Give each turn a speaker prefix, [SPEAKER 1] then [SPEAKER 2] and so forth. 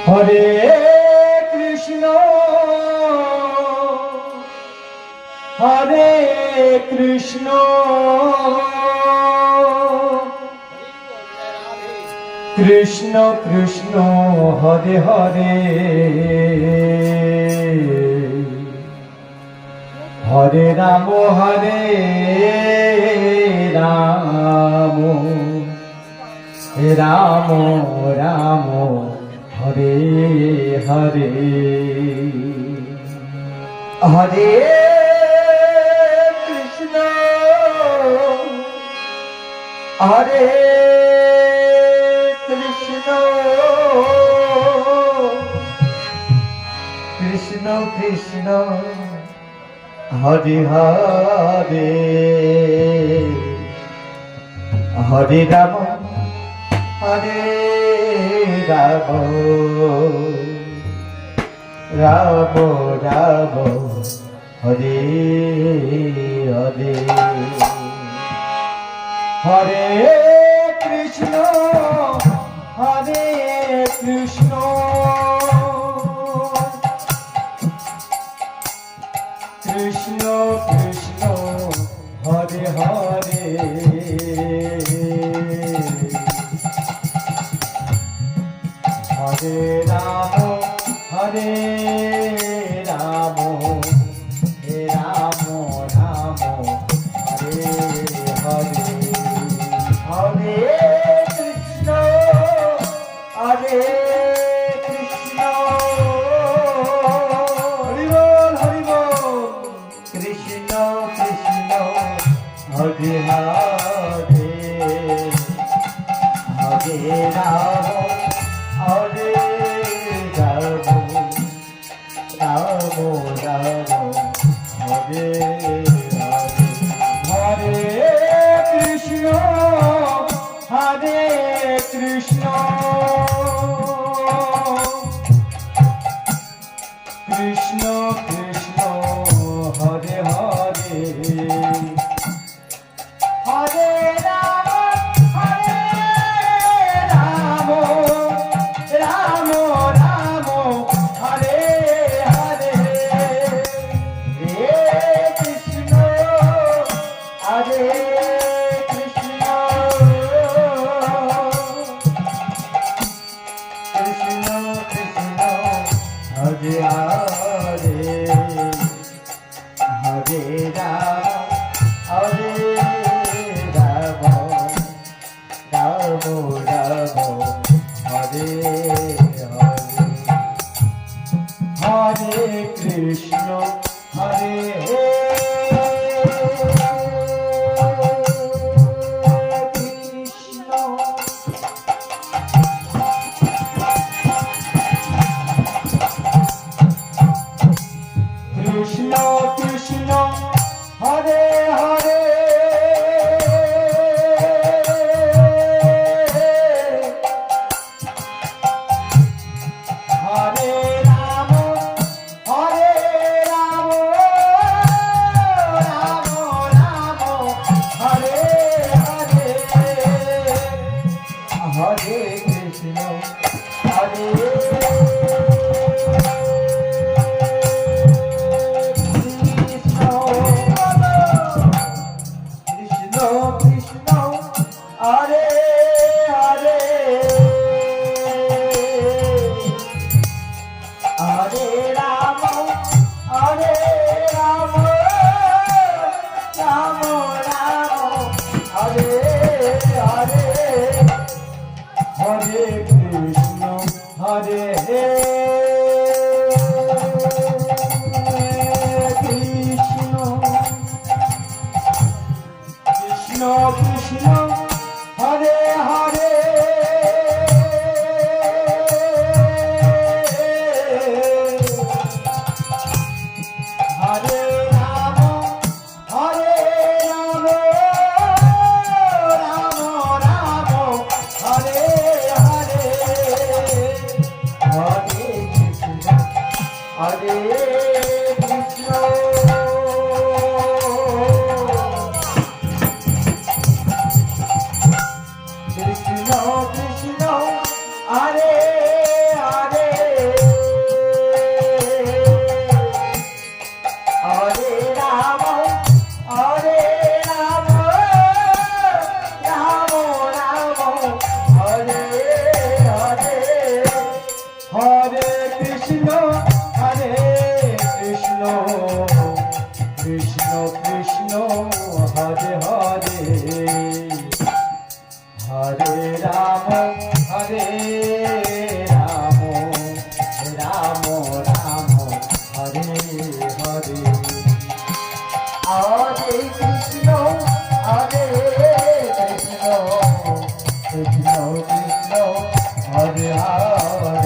[SPEAKER 1] হরে Krishna হরে Krishna Krishna Krishna Hare Hare Hare Ram Ram Ram Ram Hare Hare Hare Krishna হরে Krishna Krishna Krishna Hare Hare Hare Ram Ram Ram Ram Hare Hare Hare Krishna হরে Krishna Krishna Krishna Hare Hare Hare Ram Ram Ram Ram Hare Hare Hare Krishna হরে Krishna Hari বল Krishna Krishna Hare Hare Hare Ram হরে Ram Ram Ram Hare Hare Krishna হরে Krishna Krishna Krishna Hare Hare Hare Ram Ram Ram Ram Hare Hare হে Krishna হরে Krishna Krishna Krishna Hare Hare Hare Ram হরে Ram Ram Ram Hare Hare Hare Krishna হরে Krishna Krishna Krishna Hare Hare Hare Ram Ram Ram Hare Hare Hare Krishna হরে Krishna Hare Hare Hare Ram Ram Ram Hare Hare Hare Krishna হরে Krishna Krishna Krishna Hare Hare Hare Ram Ram Ram Hare Hare Hare Krishna হরে Krishna Krishna Krishna Hare Hare Hare